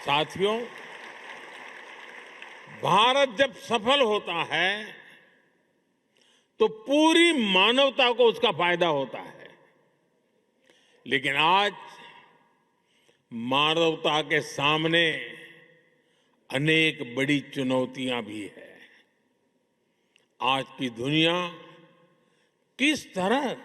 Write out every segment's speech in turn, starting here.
साथियों, भारत जब सफल होता है तो पूरी मानवता को उसका फायदा होता है। लेकिन आज मानवता के सामने अनेक बड़ी चुनौतियां भी है। आज की दुनिया किस तरह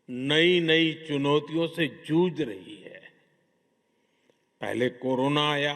नई नई चुनौतियों से जूझ रही है। पहले कोरोना आया,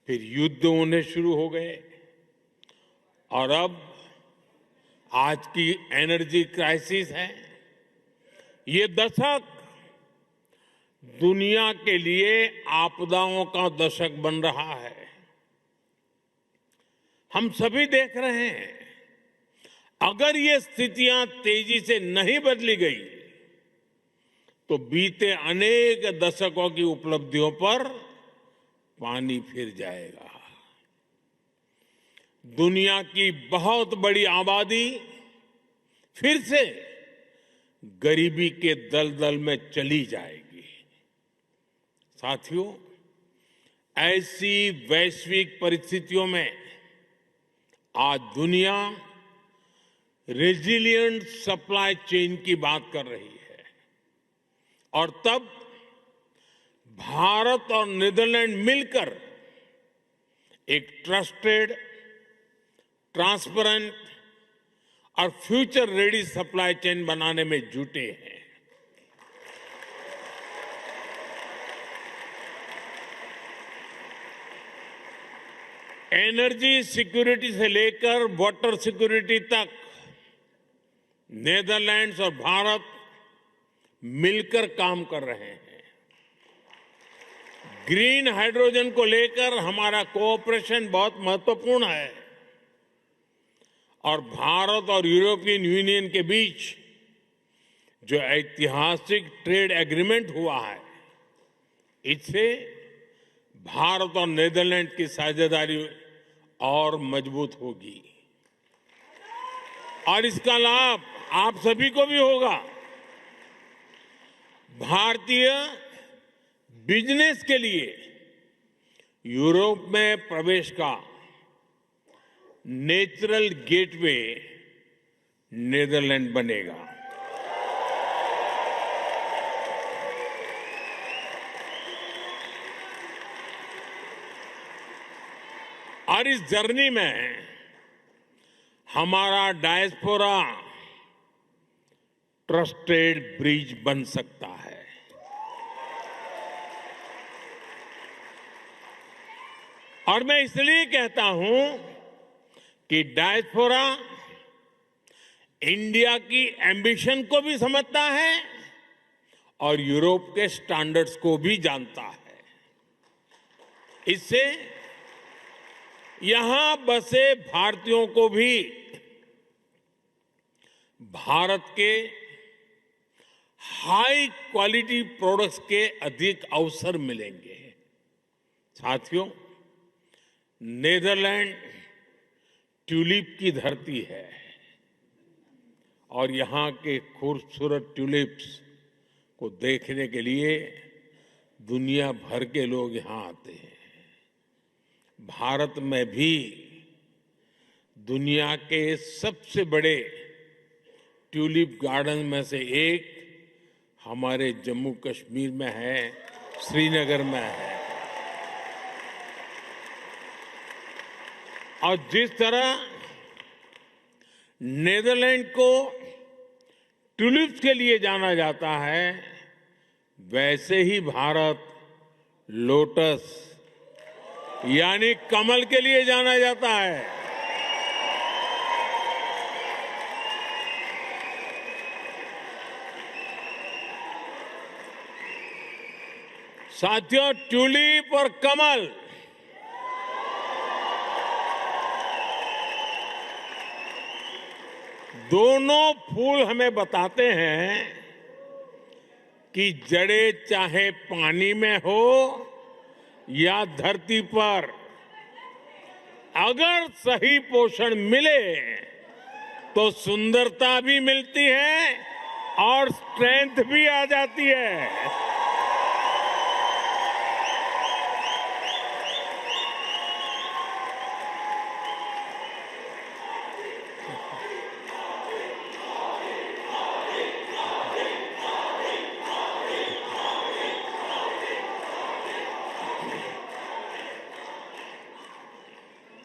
फिर युद्ध होने शुरू हो गए और अब आज की एनर्जी क्राइसिस है। ये दशक दुनिया के लिए आपदाओं का दशक बन रहा है। हम सभी देख रहे हैं, अगर ये स्थितियां तेजी से नहीं बदली गई तो बीते अनेक दशकों की उपलब्धियों पर पानी फिर जाएगा। दुनिया की बहुत बड़ी आबादी फिर से गरीबी के दलदल में चली जाएगी। साथियों, ऐसी वैश्विक परिस्थितियों में आज दुनिया रेजिलिएंट सप्लाई चेन की बात कर रही है और तब भारत और नीदरलैंड मिलकर एक ट्रस्टेड, ट्रांसपेरेंट और फ्यूचर रेडी सप्लाई चेन बनाने में जुटे हैं। एनर्जी सिक्योरिटी से लेकर वाटर सिक्योरिटी तक नीदरलैंड्स और भारत मिलकर काम कर रहे हैं। ग्रीन हाइड्रोजन को लेकर हमारा कोऑपरेशन बहुत महत्वपूर्ण है और भारत और यूरोपियन यूनियन के बीच जो ऐतिहासिक ट्रेड एग्रीमेंट हुआ है, इससे भारत और नीदरलैंड की साझेदारी और मजबूत होगी और इसका लाभ आप सभी को भी होगा। भारतीय बिजनेस के लिए यूरोप में प्रवेश का नेचुरल गेटवे नीदरलैंड बनेगा। और इस जर्नी में हमारा डायस्पोरा ट्रस्टेड ब्रिज बन सकता है। और मैं इसलिए कहता हूं कि डायस्पोरा इंडिया की एम्बिशन को भी समझता है और यूरोप के स्टैंडर्ड्स को भी जानता है। इससे यहां बसे भारतीयों को भी भारत के हाई क्वालिटी प्रोडक्ट्स के अधिक अवसर मिलेंगे। साथियों, नीदरलैंड ट्यूलिप की धरती है और यहां के खूबसूरत ट्यूलिप्स को देखने के लिए दुनिया भर के लोग यहां आते हैं। भारत में भी दुनिया के सबसे बड़े ट्यूलिप गार्डन में से एक हमारे जम्मू कश्मीर में है, श्रीनगर में है। और जिस तरह नीदरलैंड को ट्यूलिप्स के लिए जाना जाता है, वैसे ही भारत लोटस यानी कमल के लिए जाना जाता है। साथियों, ट्यूलिप और कमल दोनों फूल हमें बताते हैं कि जड़ें चाहे पानी में हो या धरती पर, अगर सही पोषण मिले तो सुंदरता भी मिलती है और स्ट्रेंथ भी आ जाती है।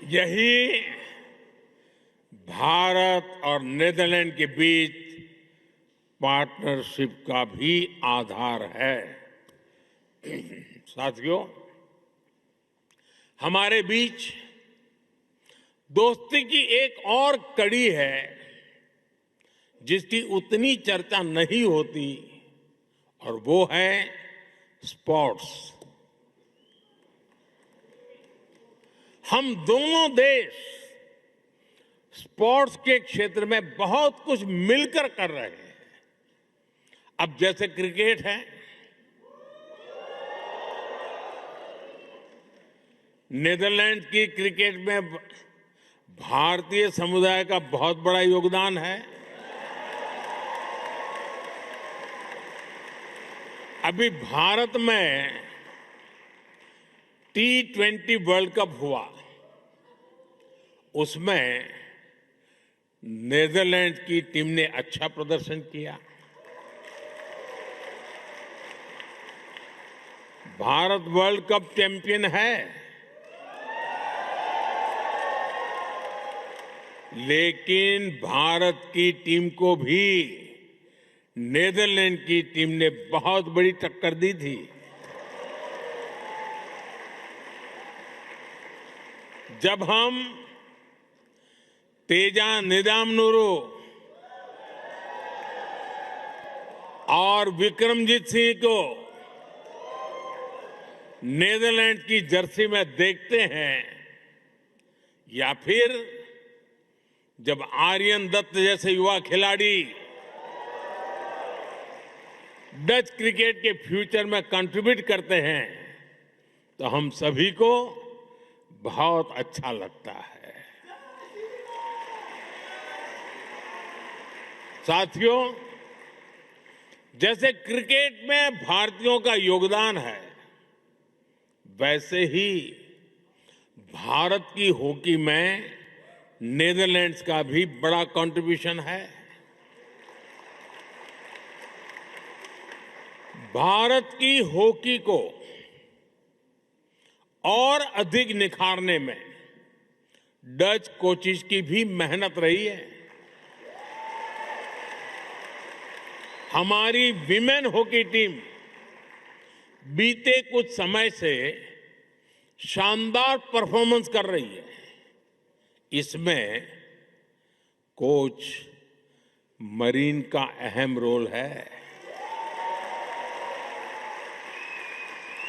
यही भारत और नीदरलैंड के बीच पार्टनरशिप का भी आधार है। साथियों, हमारे बीच दोस्ती की एक और कड़ी है जिसकी उतनी चर्चा नहीं होती, और वो है स्पोर्ट्स। हम दोनों देश स्पोर्ट्स के क्षेत्र में बहुत कुछ मिलकर कर रहे हैं। अब जैसे क्रिकेट है, नीदरलैंड की क्रिकेट में भारतीय समुदाय का बहुत बड़ा योगदान है। अभी भारत में T20 वर्ल्ड कप हुआ, उसमें नीदरलैंड की टीम ने अच्छा प्रदर्शन किया। भारत वर्ल्ड कप चैंपियन है, लेकिन भारत की टीम को भी नीदरलैंड की टीम ने बहुत बड़ी टक्कर दी थी। जब हम तेजा निदामनुरू और विक्रमजीत सिंह को नीदरलैंड की जर्सी में देखते हैं, या फिर जब आर्यन दत्त जैसे युवा खिलाड़ी डच क्रिकेट के फ्यूचर में कंट्रीब्यूट करते हैं, तो हम सभी को बहुत अच्छा लगता है। साथियों, जैसे क्रिकेट में भारतीयों का योगदान है, वैसे ही भारत की हॉकी में नीदरलैंड्स का भी बड़ा कंट्रीब्यूशन है। भारत की हॉकी को और अधिक निखारने में डच कोचिज की भी मेहनत रही है। हमारी विमेन हॉकी टीम बीते कुछ समय से शानदार परफॉर्मेंस कर रही है। इसमें कोच मरीन का अहम रोल है,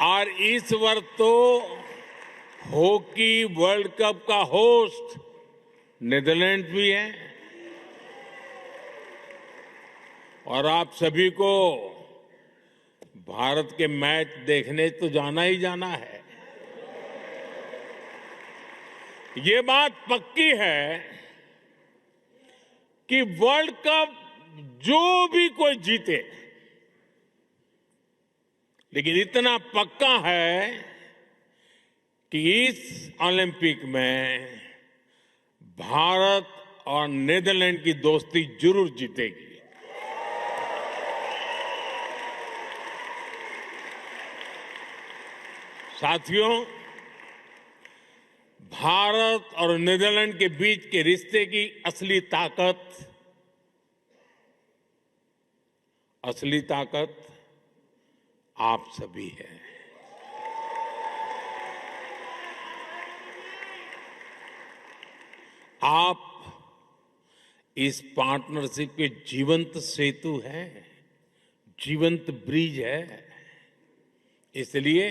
और इस वर्ष तो हॉकी वर्ल्ड कप का होस्ट नीदरलैंड भी है। और आप सभी को भारत के मैच देखने तो जाना ही जाना है। ये बात पक्की है कि वर्ल्ड कप जो भी कोई जीते, लेकिन इतना पक्का है कि इस ओलंपिक में भारत और नीदरलैंड की दोस्ती जरूर जीतेगी। साथियों, भारत और नीदरलैंड के बीच के रिश्ते की असली ताकत आप सभी हैं। आप इस पार्टनरशिप के जीवंत सेतु हैं, जीवंत ब्रिज है। इसलिए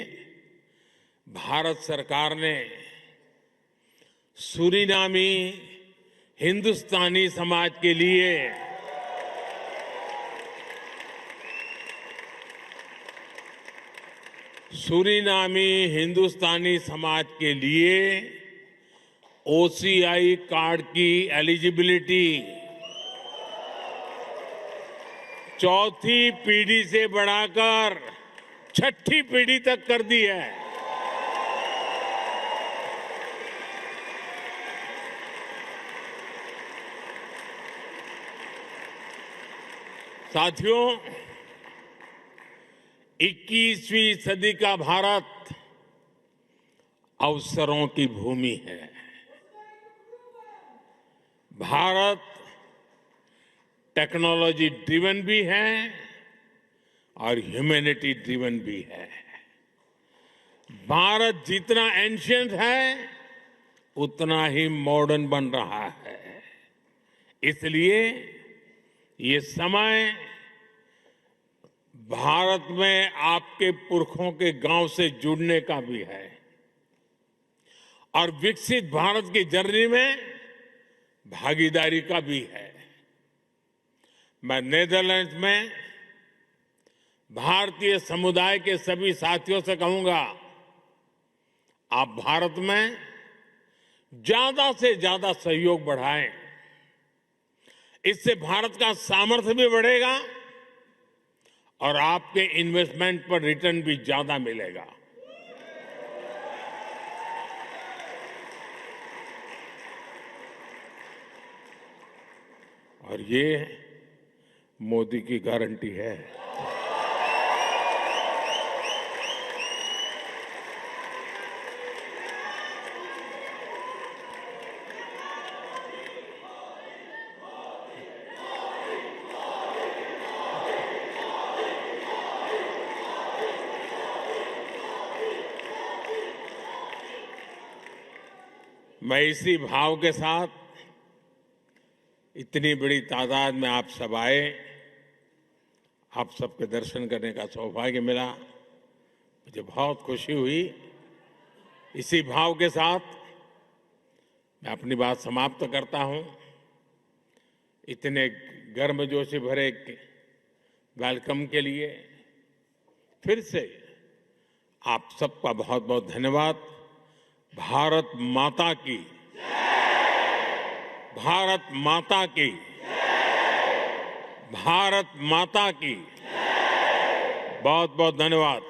भारत सरकार ने सूरीनामी हिंदुस्तानी समाज के लिए OCI कार्ड की एलिजिबिलिटी चौथी पीढ़ी से बढ़ाकर छठी पीढ़ी तक कर दी है। साथियों, 21वीं सदी का भारत अवसरों की भूमि है। भारत टेक्नोलॉजी ड्रिवन भी है और ह्यूमैनिटी ड्रिवन भी है। भारत जितना एंशिएंट है उतना ही मॉडर्न बन रहा है। इसलिए ये समय भारत में आपके पुरखों के गांव से जुड़ने का भी है और विकसित भारत की जर्नी में भागीदारी का भी है। मैं नीदरलैंड्स में भारतीय समुदाय के सभी साथियों से कहूंगा, आप भारत में ज्यादा से ज्यादा सहयोग बढ़ाएं। इससे भारत का सामर्थ्य भी बढ़ेगा और आपके इन्वेस्टमेंट पर रिटर्न भी ज्यादा मिलेगा। और ये मोदी की गारंटी है। मैं इसी भाव के साथ इतनी बड़ी तादाद में आप सब आए, आप सबके दर्शन करने का सौभाग्य मिला, मुझे बहुत खुशी हुई। इसी भाव के साथ मैं अपनी बात समाप्त करता हूं। इतने गर्मजोशी भरे वेलकम के लिए फिर से आप सबका बहुत बहुत धन्यवाद। भारत माता की, भारत माता की, भारत माता की बहुत बहुत धन्यवाद।